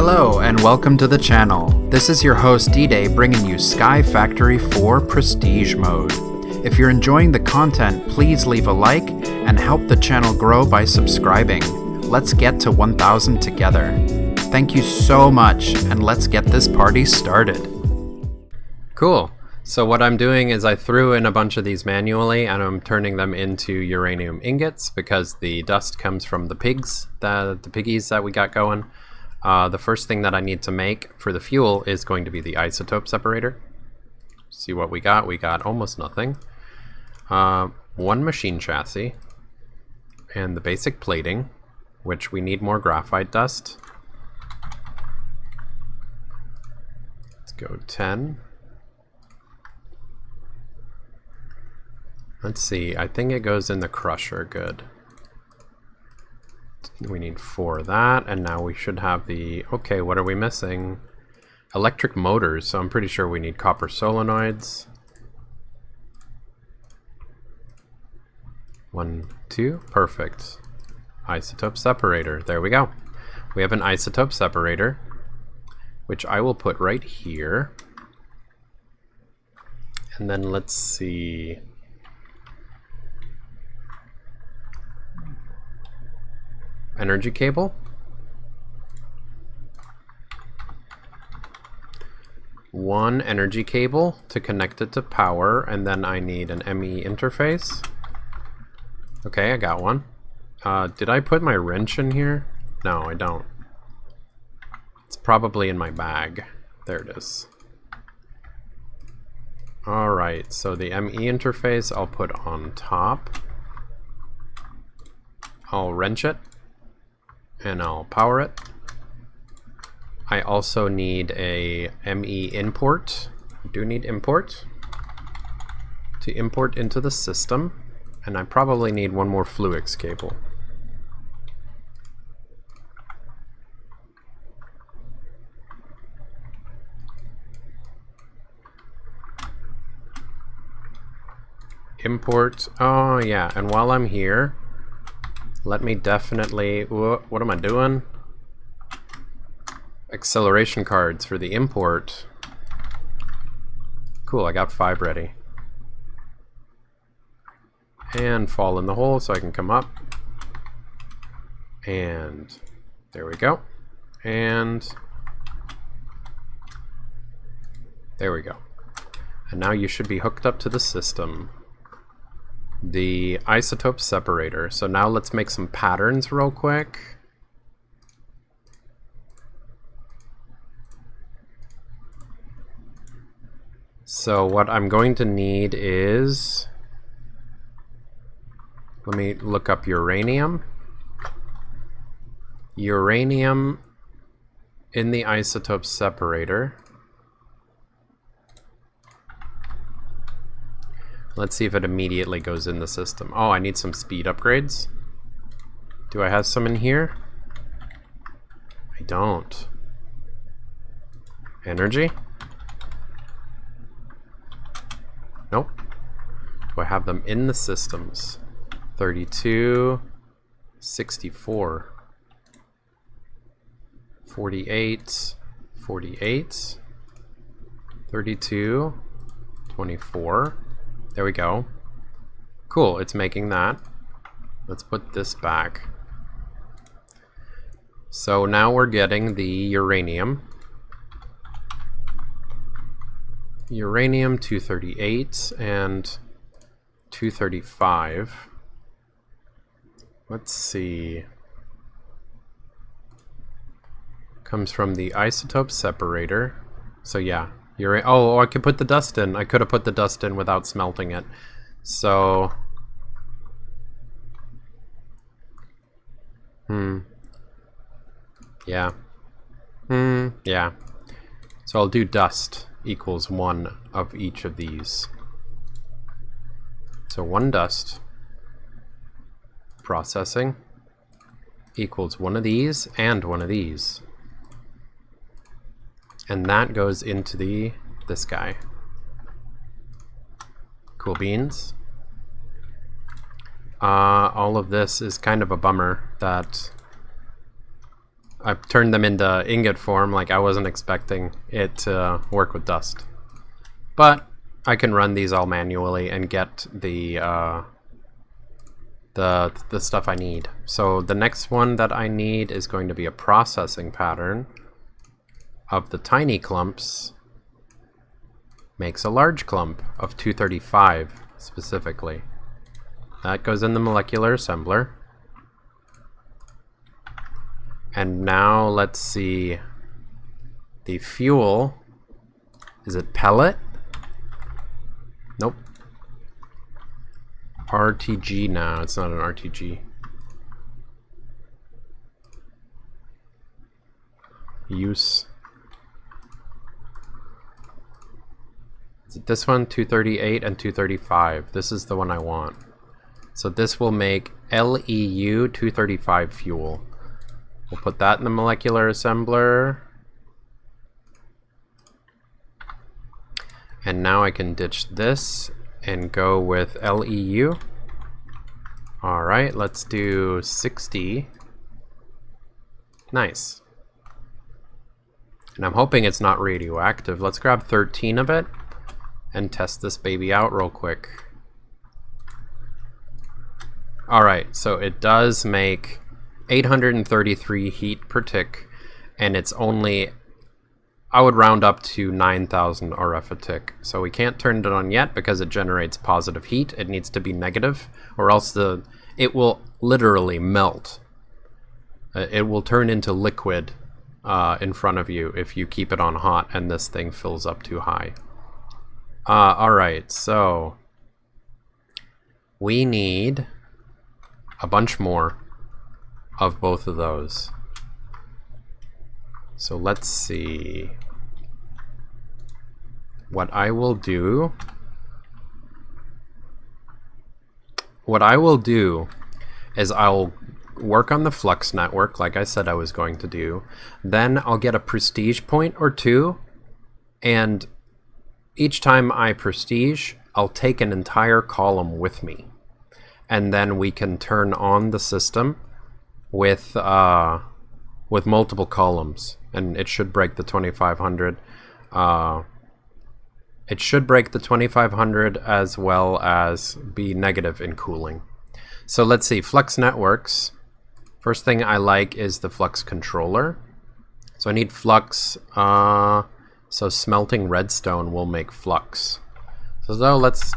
Hello and welcome to the channel. This is your host D-Day bringing you Sky Factory 4 Prestige Mode. If you're enjoying the content, please leave a like and help the channel grow by subscribing. Let's get to 1,000 together. Thank you so much, and let's get this party started. Cool. So what I'm doing is I threw in a bunch of these manually and I'm turning them into uranium ingots because the dust comes from the pigs, the piggies that we got going. The first thing that I need to make for the fuel is going to be the isotope separator. See what we got. We got almost nothing. One machine chassis and the basic plating, which we need more graphite dust. Let's go 10. Let's see, I think it goes in the crusher, good. We need 4 of that, and now we should have the... Okay, what are we missing? Electric motors, so I'm pretty sure we need copper solenoids. 1, 2, perfect. Isotope separator, there we go. We have an isotope separator, which I will put right here. And then let's see... Energy cable. 1 energy cable to connect it to power, and then I need an ME interface. Okay, I got one. Did I put my wrench in here? No, I don't. It's probably in my bag. There it is. Alright, so the ME interface I'll put on top. I'll wrench it. And I'll power it. I also need a ME import. I do need import to import into the system, and I probably need 1 more flux cable. Import. Oh yeah, and while I'm here, let me definitely... What am I doing? Acceleration cards for the import. Cool, I got 5 ready. And fall in the hole so I can come up. And there we go. And there we go. And now you should be hooked up to the system. The isotope separator. So now let's make some patterns real quick. So what I'm going to need is, let me look up uranium. Uranium in the isotope separator. Let's see if it immediately goes in the system. Oh, I need some speed upgrades. Do I have some in here? I don't. Energy? Nope. Do I have them in the systems? 32, 64, 48, 48, 32, 24. There we go. Cool, it's making that. Let's put this back. So now we're getting the uranium. Uranium 238 and 235. Let's see. Comes from the isotope separator. So yeah. Oh, I could put the dust in. I could have put the dust in without smelting it. So... Yeah. Yeah. So I'll do dust equals 1 of each of these. So 1 dust. Processing equals 1 of these and 1 of these. And that goes into this guy. Cool beans. All of this is kind of a bummer that I turned them into ingot form, like I wasn't expecting it to work with dust. But I can run these all manually and get the stuff I need. So the next one that I need is going to be a processing pattern of the tiny clumps makes a large clump of 235 specifically. That goes in the molecular assembler. And now let's see the fuel. Is it pellet? Nope. RTG now. It's not an RTG. Use. Is it this one? 238 and 235. This is the one I want. So this will make LEU 235 fuel. We'll put that in the molecular assembler. And now I can ditch this and go with LEU. Alright, let's do 60. Nice. And I'm hoping it's not radioactive. Let's grab 13 of it and test this baby out real quick. Alright, so it does make 833 heat per tick, and it's only, I would round up to 9,000 RF a tick. So we can't turn it on yet because it generates positive heat. It needs to be negative, or else it will literally melt. It will turn into liquid in front of you if you keep it on hot and this thing fills up too high. Alright, so we need a bunch more of both of those. So let's see. What I will do is I'll work on the flux network like I said I was going to do. Then I'll get a prestige point or two, and each time I prestige, I'll take an entire column with me. And then we can turn on the system with multiple columns, and it should break the 2500. It should break the 2500 as well as be negative in cooling. So let's see, flux networks. First thing I like is the flux controller. So I need flux. So smelting redstone will make flux. So let's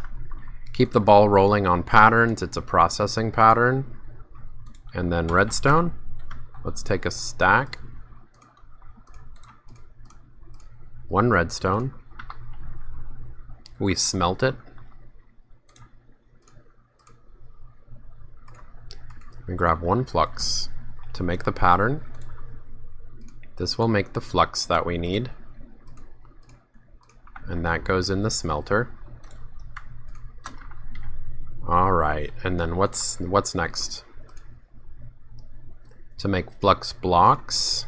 keep the ball rolling on patterns. It's a processing pattern. And then redstone. Let's take a stack. 1 redstone. We smelt it. And grab 1 flux to make the pattern. This will make the flux that we need. And that goes in the smelter. Alright, and then what's next? To make flux blocks,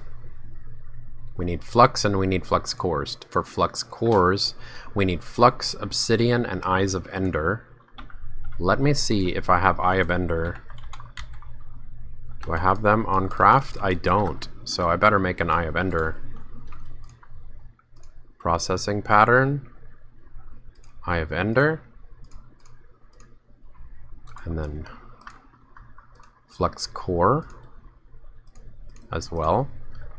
we need flux and we need flux cores. For flux cores, we need flux, obsidian, and eyes of ender. Let me see if I have eye of ender. Do I have them on craft? I don't, so I better make an eye of ender. Processing pattern, eye of ender, and then flux core as well.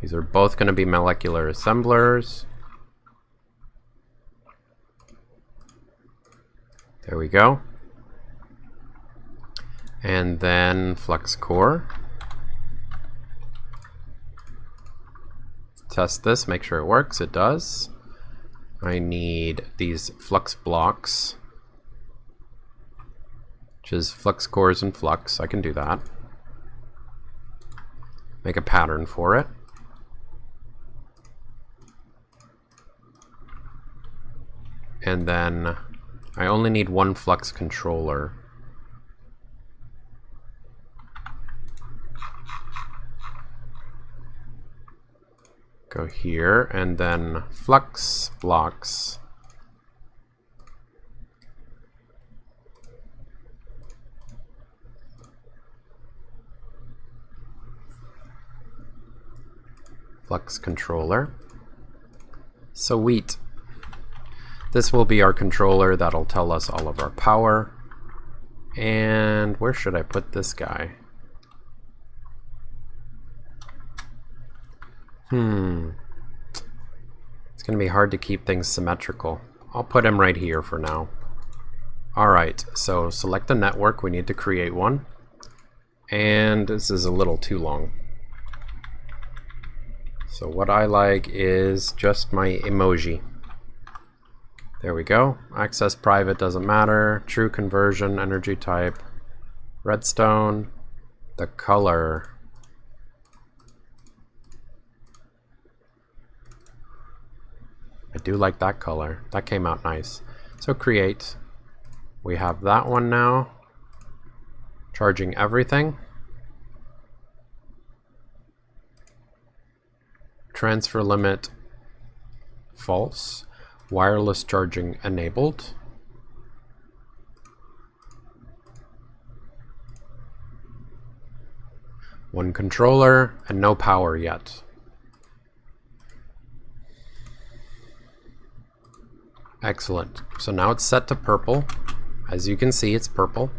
These are both going to be molecular assemblers. There we go. And then flux core. Test this, make sure it works. It does. I need these flux blocks, which is flux cores and flux. I can do that. Make a pattern for it. And then I only need 1 flux controller. Go here, and then flux blocks. Flux controller. Sweet. This will be our controller that'll tell us all of our power. And where should I put this guy? It's gonna be hard to keep things symmetrical. I'll put him right here for now. Alright, so select a network. We need to create one. And this is a little too long. So what I like is just my emoji. There we go. Access private doesn't matter. True conversion, energy type, redstone, the color. I do like that color. That came out nice. So create. We have that one now. Charging everything. Transfer limit false. Wireless charging enabled. One controller and no power yet. Excellent. So now it's set to purple. As you can see, it's purple.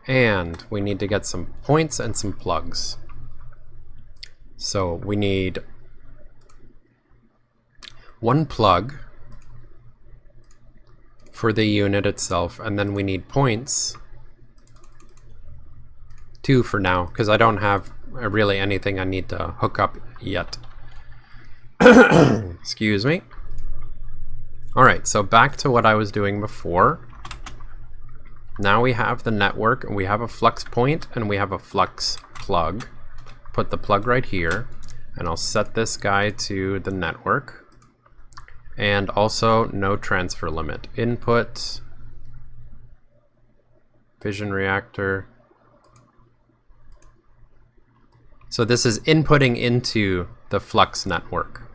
And we need to get some points and some plugs. So we need one plug for the unit itself, and then we need points. 2 for now, because I don't have really anything I need to hook up yet. Excuse me. Alright, so back to what I was doing before. Now we have the network, and we have a flux point, and we have a flux plug. Put the plug right here, and I'll set this guy to the network. And also no transfer limit. Input, Fission Reactor. So this is inputting into the flux network.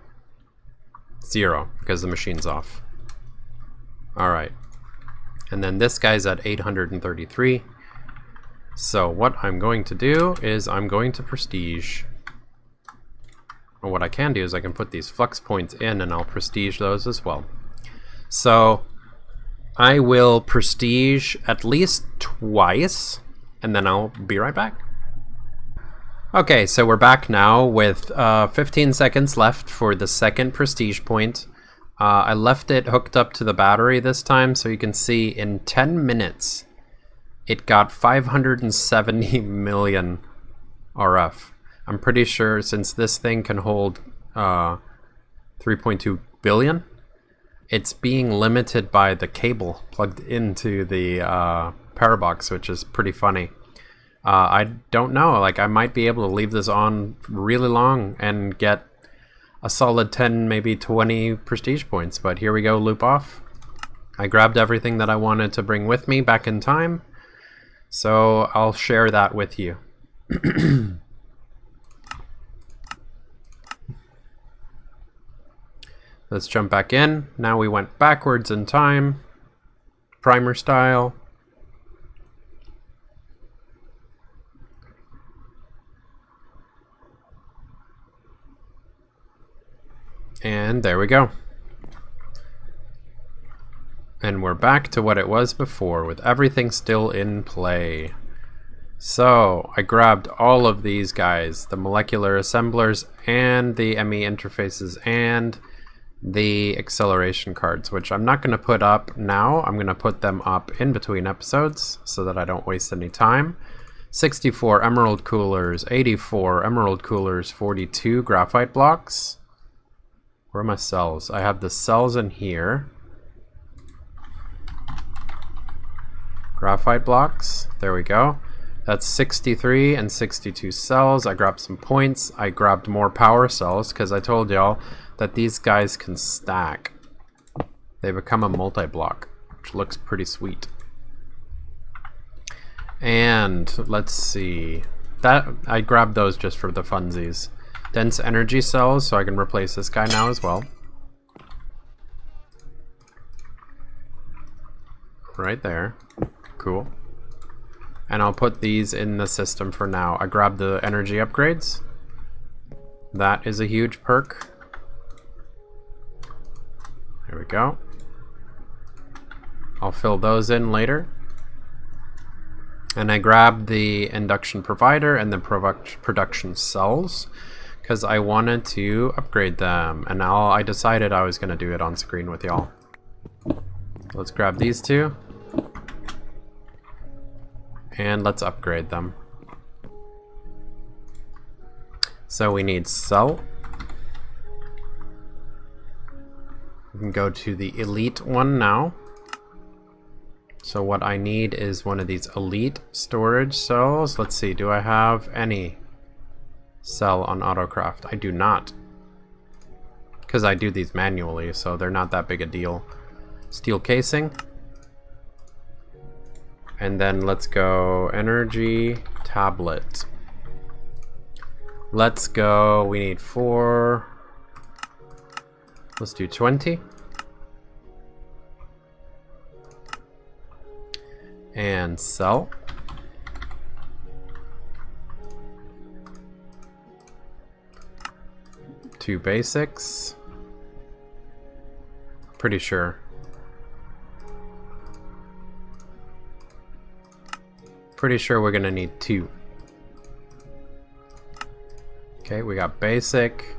0, because the machine's off. Alright. And then this guy's at 833. So what I'm going to do is I'm going to prestige. Or what I can do is I can put these flux points in and I'll prestige those as well. So I will prestige at least twice and then I'll be right back. Okay, so we're back now with 15 seconds left for the second prestige point. I left it hooked up to the battery this time, so you can see in 10 minutes it got 570 million RF. I'm pretty sure since this thing can hold 3.2 billion, it's being limited by the cable plugged into the power box, which is pretty funny. I don't know, like I might be able to leave this on really long and get a solid 10, maybe 20 prestige points, but here we go, loop off. I grabbed everything that I wanted to bring with me back in time, so I'll share that with you. Let's jump back in. Now we went backwards in time, primer style. And there we go. And we're back to what it was before, with everything still in play. So I grabbed all of these guys, the molecular assemblers and the ME interfaces and the acceleration cards, which I'm not going to put up now. I'm going to put them up in between episodes so that I don't waste any time. 64 emerald coolers, 84 emerald coolers, 42 graphite blocks. Where are my cells? I have the cells in here. Graphite blocks. There we go. That's 63 and 62 cells. I grabbed some points. I grabbed more power cells because I told y'all that these guys can stack. They become a multi-block, which looks pretty sweet. And let's see. That I grabbed those just for the funsies. Dense energy cells, so I can replace this guy now as well. Right there. Cool. And I'll put these in the system for now. I grabbed the energy upgrades. That is a huge perk. There we go. I'll fill those in later. And I grabbed the induction provider and the production cells because I wanted to upgrade them. And now I decided I was going to do it on screen with y'all. Let's grab these two. And let's upgrade them. So we need cell. We can go to the elite one now. So what I need is one of these elite storage cells. Let's see, do I have any cell on Autocraft? I do not. Because I do these manually, so they're not that big a deal. Steel casing. And then let's go energy tablet. Let's go, we need 4. Let's do 20. And cell. Two basics. Pretty sure. Pretty sure we're gonna need 2. Okay, we got basic.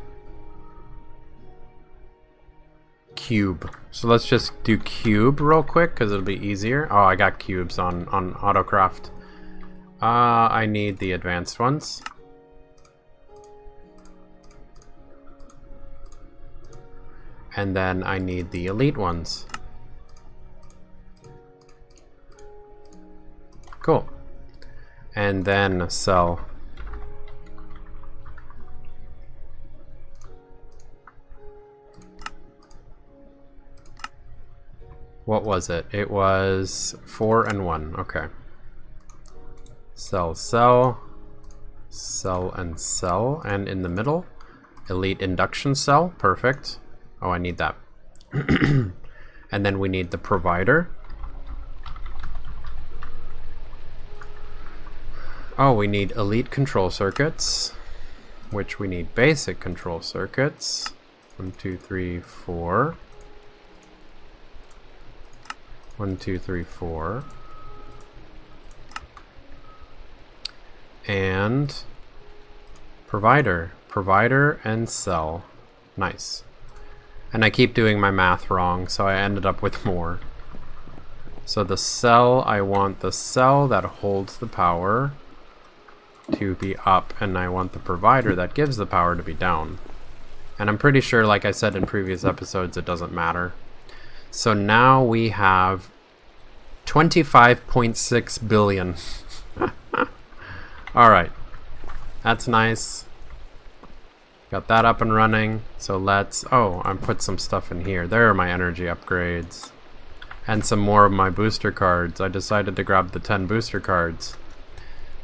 Cube. So let's just do cube real quick because it'll be easier. Oh, I got cubes on Autocraft. I need the advanced ones. And then I need the elite ones. Cool. And then cell. What was it? It was 4 and 1. Okay. Cell, cell, cell, and cell. And in the middle, elite induction cell. Perfect. Oh, I need that. And then we need the provider. Oh, we need elite control circuits, which we need basic control circuits. 1, 2, 3, 4. 1, 2, 3, 4. And provider. Provider and cell. Nice. And I keep doing my math wrong, so I ended up with more. So the cell, I want the cell that holds the power to be up, and I want the provider that gives the power to be down. And I'm pretty sure, like I said in previous episodes, it doesn't matter. So now we have 25.6 billion. Alright. That's nice. Got that up and running. So let's... Oh, I put some stuff in here. There are my energy upgrades. And some more of my booster cards. I decided to grab the 10 booster cards.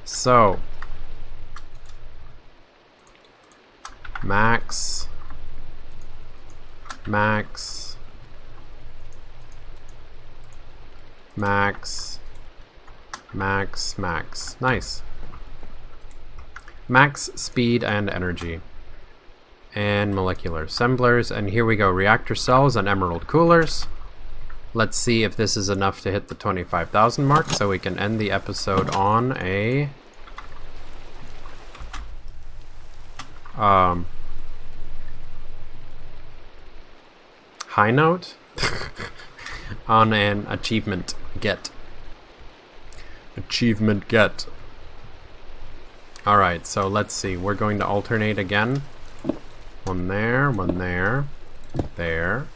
So... Max... Max... Max... Max... Max. Nice. Max speed and energy. And molecular assemblers. And here we go. Reactor cells and emerald coolers. Let's see if this is enough to hit the 25,000 mark so we can end the episode on a... high note? On an achievement get. Achievement get. Alright, so let's see. We're going to alternate again. One there, there,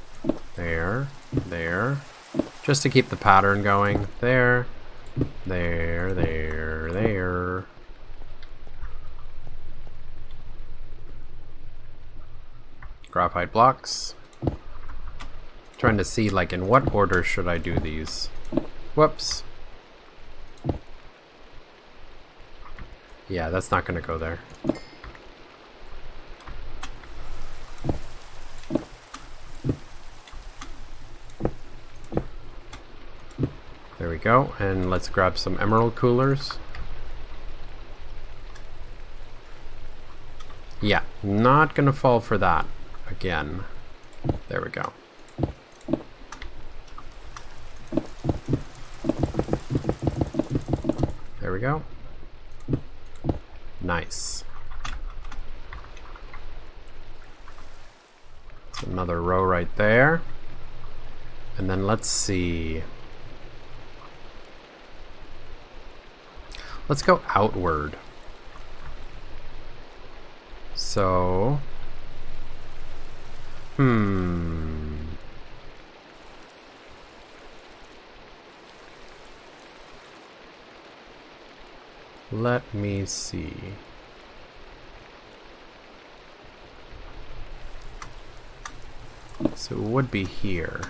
there, there. Just to keep the pattern going. There, there, there, there. Graphite blocks. Trying to see, like, in what order should I do these? Whoops. Yeah, that's not going to go there. There we go, and let's grab some emerald coolers. Yeah, not gonna fall for that again. There we go. There we go. Nice. That's another row right there. And then let's see. Let's go outward. So, let me see. So it would be here.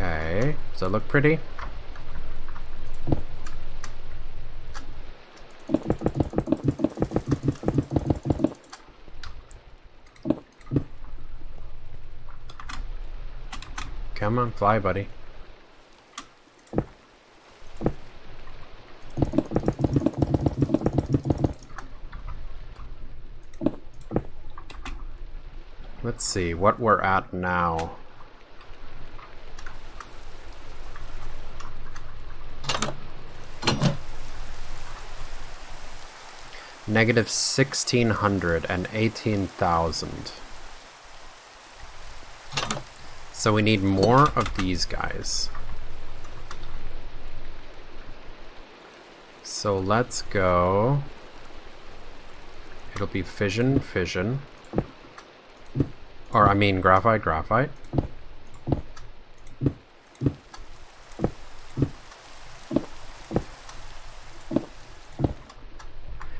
Okay, does that look pretty? Come on, fly, buddy. Let's see what we're at now. Negative 1,600 and 18,000. So we need more of these guys. So let's go. It'll be fission, fission. Or I mean graphite, graphite.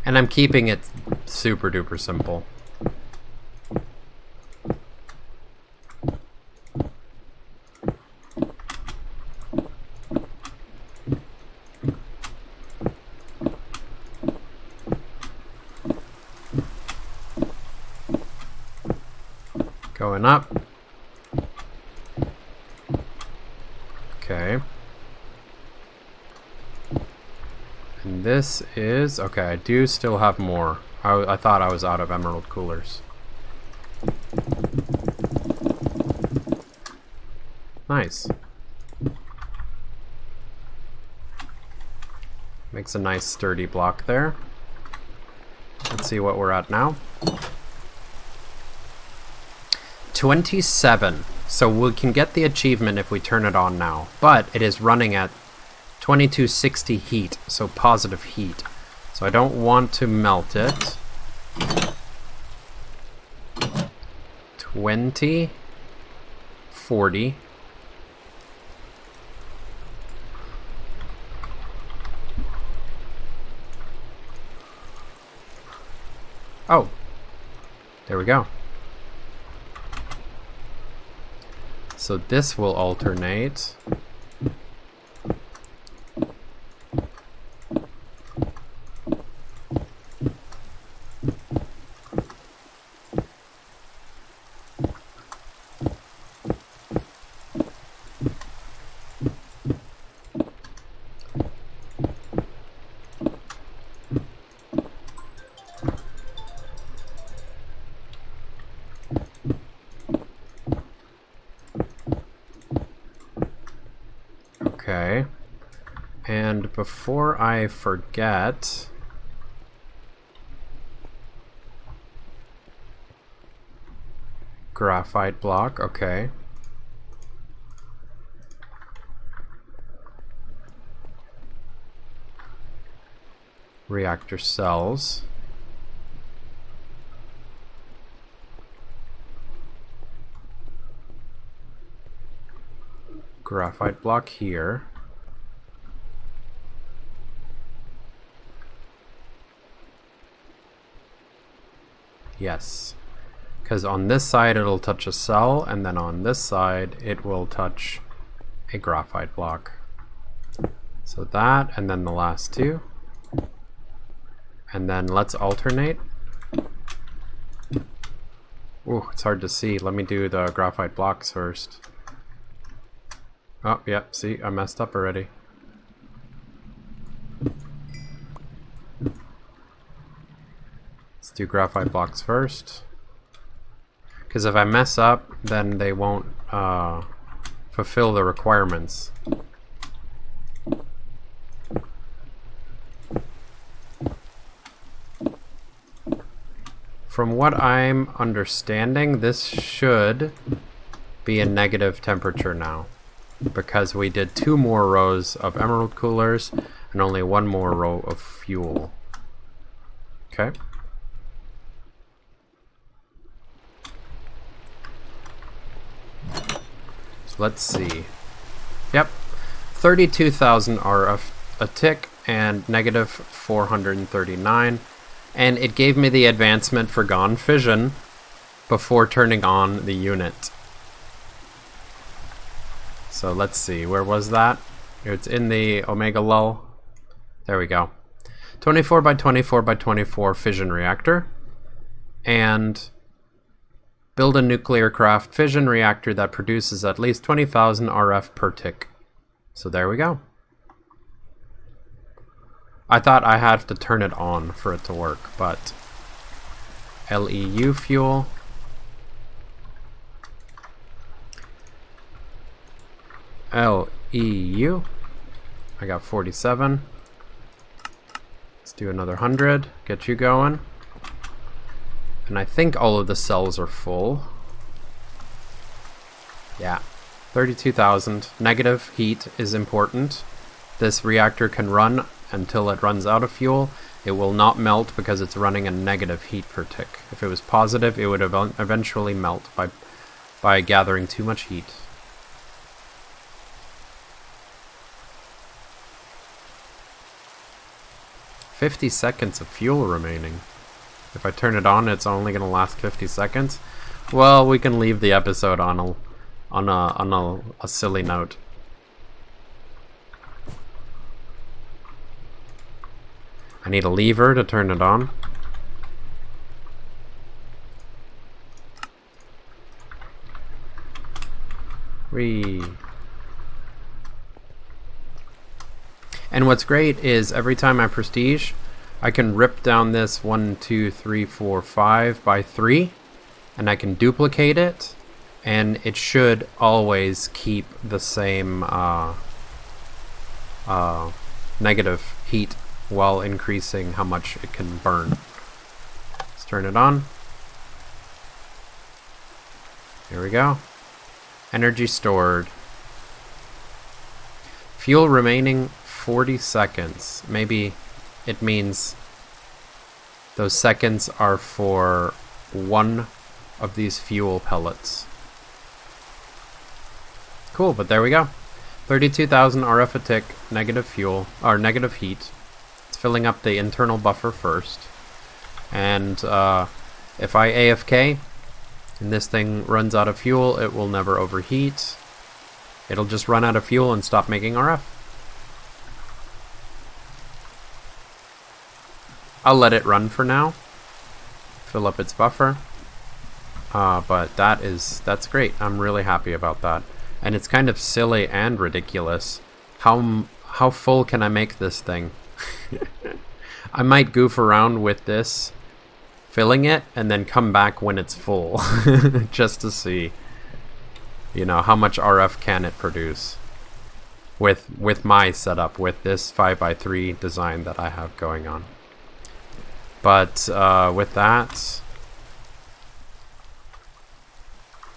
And I'm keeping it super duper simple. Going up. Okay. And this is... okay, I do still have more. I thought I was out of emerald coolers. Nice. Makes a nice sturdy block there. Let's see what we're at now. 27. So we can get the achievement if we turn it on now. But it is running at 2260 heat, so positive heat. So I don't want to melt it. 20, 40. Oh, there we go. So this will alternate. Okay, and before I forget, graphite block, okay. Reactor cells. Graphite block here. Yes. Because on this side it'll touch a cell, and then on this side it will touch a graphite block. So that, and then the last two. And then let's alternate. Ooh, it's hard to see. Let me do the graphite blocks first. Oh, yep, see, I messed up already. Let's do graphite blocks first. Because if I mess up, then they won't fulfill the requirements. From what I'm understanding, this should be a negative temperature now, because we did 2 more rows of emerald coolers and only 1 more row of fuel. Okay. So let's see. Yep, 32,000 RF a tick and negative 439. And it gave me the advancement for gone fission before turning on the unit. So let's see, where was that? It's in the omega lull. There we go. 24 by 24 by 24 fission reactor. And build a Nuclearcraft fission reactor that produces at least 20,000 RF per tick. So there we go. I thought I had to turn it on for it to work, but LEU fuel. LEU. I got 47. Let's do another 100. Get you going. And I think all of the cells are full. Yeah. 32,000. Negative heat is important. This reactor can run until it runs out of fuel. It will not melt because it's running a negative heat per tick. If it was positive, it would eventually melt by gathering too much heat. $50 of fuel remaining. If I turn it on, it's only going to last 50 seconds. Well, we can leave the episode on a silly note. I need a lever to turn it on. Whee. And what's great is every time I prestige, I can rip down this 1, 2, 3, 4, 5 by 3, and I can duplicate it, and it should always keep the same negative heat while increasing how much it can burn. Let's turn it on. Here we go. Energy stored. Fuel remaining 40 seconds. Maybe it means those seconds are for 1 of these fuel pellets. Cool, but there we go. 32,000 RF a tick, negative fuel, or negative heat. Filling up the internal buffer first, and if I AFK and this thing runs out of fuel, it will never overheat. It'll just run out of fuel and stop making RF. I'll let it run for now, fill up its buffer, but that's great. I'm really happy about that, and it's kind of silly and ridiculous. How full can I make this thing? I might goof around with this, filling it, and then come back when it's full, just to see, you know, how much RF can it produce with my setup, with this 5x3 design that I have going on. But with that,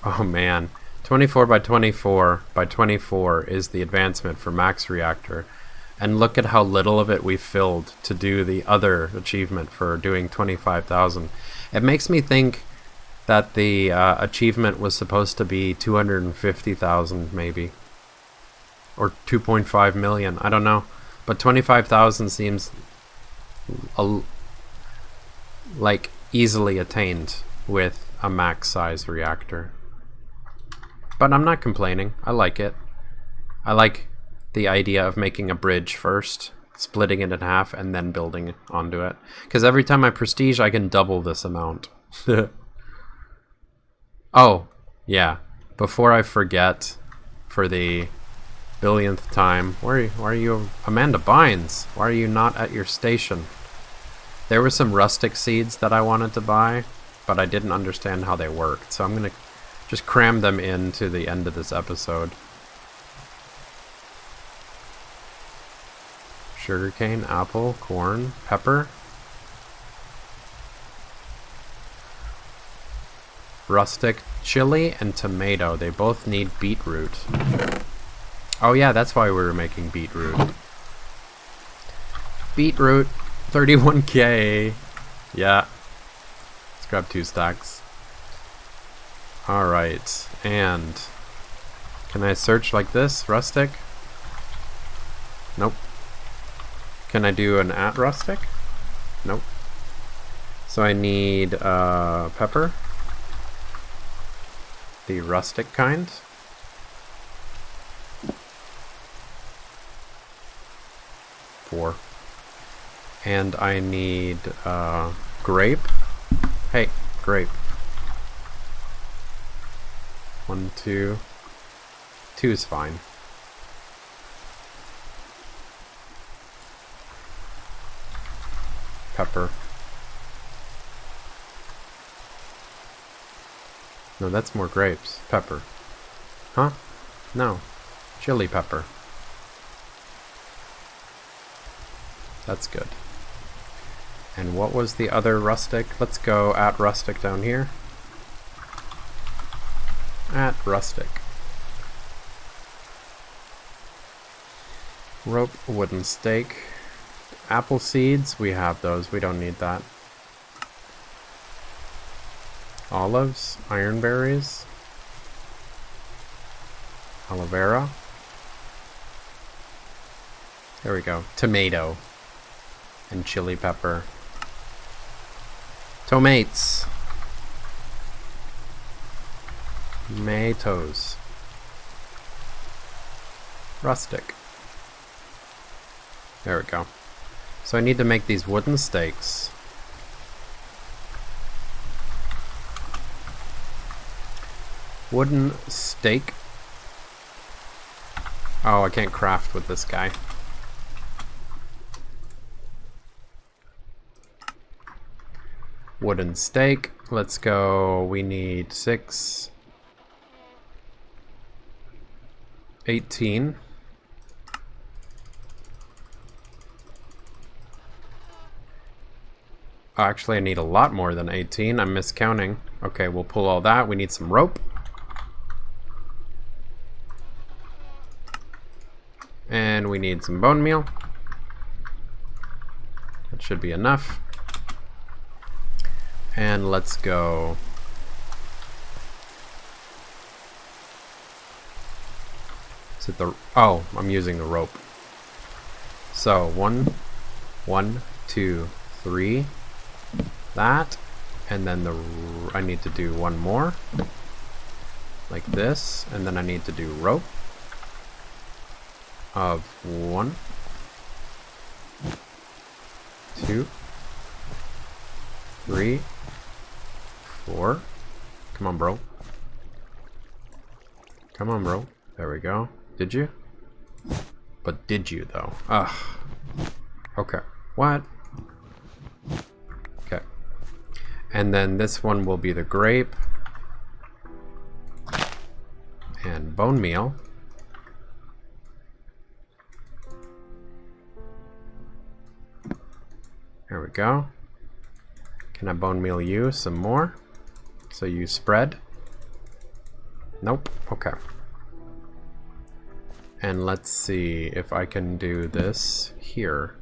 oh man, 24 by 24 by 24 is the advancement for max reactor. And look at how little of it we filled to do the other achievement for doing 25,000. It makes me think that the achievement was supposed to be 250,000 maybe. Or 2.5 million, I don't know. But 25,000 seems like easily attained with a max size reactor. But I'm not complaining. I like it. I like the idea of making a bridge first, splitting it in half, and then building onto it. Because every time I prestige, I can double this amount. Oh, yeah. Before I forget, for the billionth time, why are you, Amanda Bynes? Why are you not at your station? There were some rustic seeds that I wanted to buy, but I didn't understand how they worked, so I'm gonna just cram them into the end of this episode. Sugarcane, apple, corn, pepper. Rustic, chili, and tomato. They both need beetroot. Oh yeah, that's why we were making beetroot. Beetroot, 31k. Yeah. Let's grab 2 stacks. Alright, and can I search like this? Rustic? Nope. Can I do an at rustic? Nope. So I need pepper. The rustic kind. Four. And I need grape. Hey, grape. 1, 2. 2 is fine. Pepper. No, that's more grapes. Pepper. Huh? No. Chili pepper. That's good. And what was the other rustic? Let's go at rustic down here. At rustic. Rope, wooden stake. Apple seeds, we have those. We don't need that. Olives, iron berries. Aloe vera. There we go. Tomato. And chili pepper. Tomates. Tomatoes. Rustic. There we go. So I need to make these wooden stakes. Wooden stake. Oh, I can't craft with this guy. Wooden stake. Let's go. We need 6. 18. Actually, I need a lot more than 18. I'm miscounting. Okay, we'll pull all that. We need some rope. And we need some bone meal. That should be enough. And let's go. Is it the... Oh, I'm using the rope. So, 1, 2, 3. That. And then I need to do one more. Like this. And then I need to do rope. Of 1, 2, 3, 4. Come on, bro. Come on, bro. There we go. Did you? But did you, though? Ugh. Okay. What? Okay. And then this one will be the grape. And bone meal. There we go. Can I bone meal you some more? So you spread? Nope. Okay. And let's see if I can do this here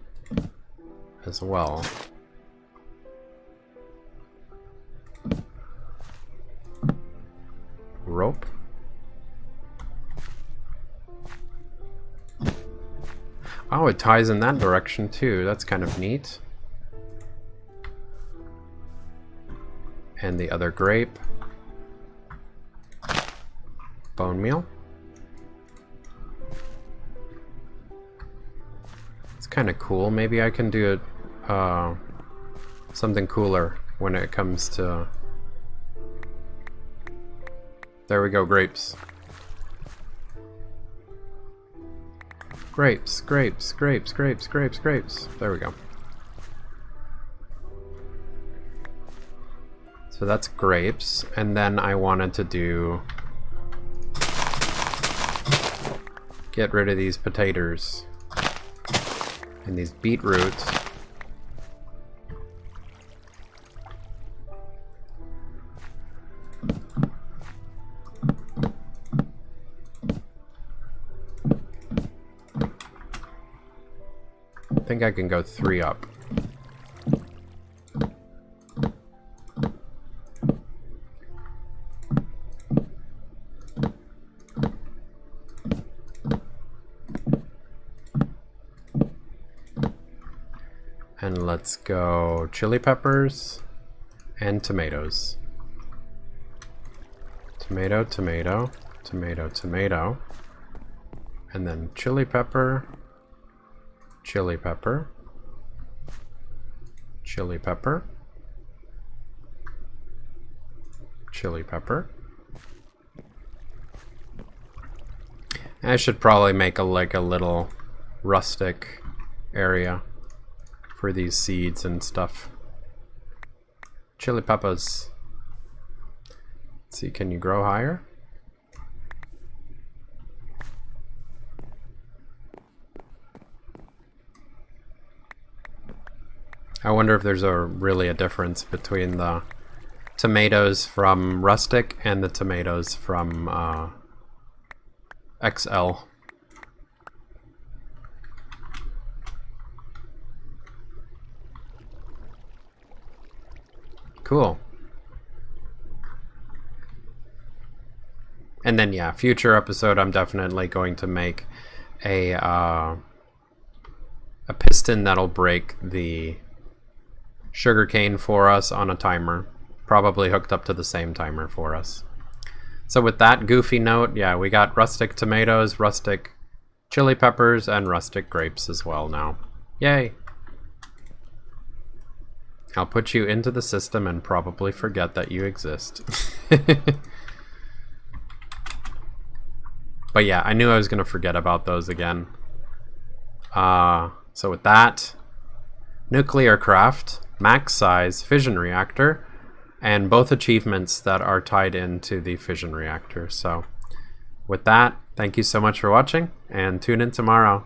as well. Rope. Oh, it ties in that direction too. That's kind of neat. And the other grape. Bone meal. It's kind of cool. Maybe I can do it, something cooler when it comes to... There we go, grapes. Grapes, grapes, grapes, grapes, grapes, grapes. There we go. So that's grapes, and then I wanted to do... Get rid of these potatoes. And these beetroots. I think I can go 3 up. And let's go chili peppers and tomatoes. Tomato, tomato, tomato, tomato. And then chili pepper, chili pepper, chili pepper, chili pepper. I should probably make a little rustic area for these seeds and stuff. Chili peppers. Let's see, can you grow higher? I wonder if there's really a difference between the tomatoes from Rustic and the tomatoes from XL. Cool. And then yeah, future episode I'm definitely going to make a piston that'll break the sugarcane for us on a timer, probably hooked up to the same timer for us. So with that goofy note, yeah, we got rustic tomatoes, rustic chili peppers, and rustic grapes as well now. Yay! I'll put you into the system and probably forget that you exist. But yeah, I knew I was going to forget about those again. So with that, Nuclearcraft, max size fission reactor, and both achievements that are tied into the fission reactor. So with that, thank you so much for watching, and tune in tomorrow.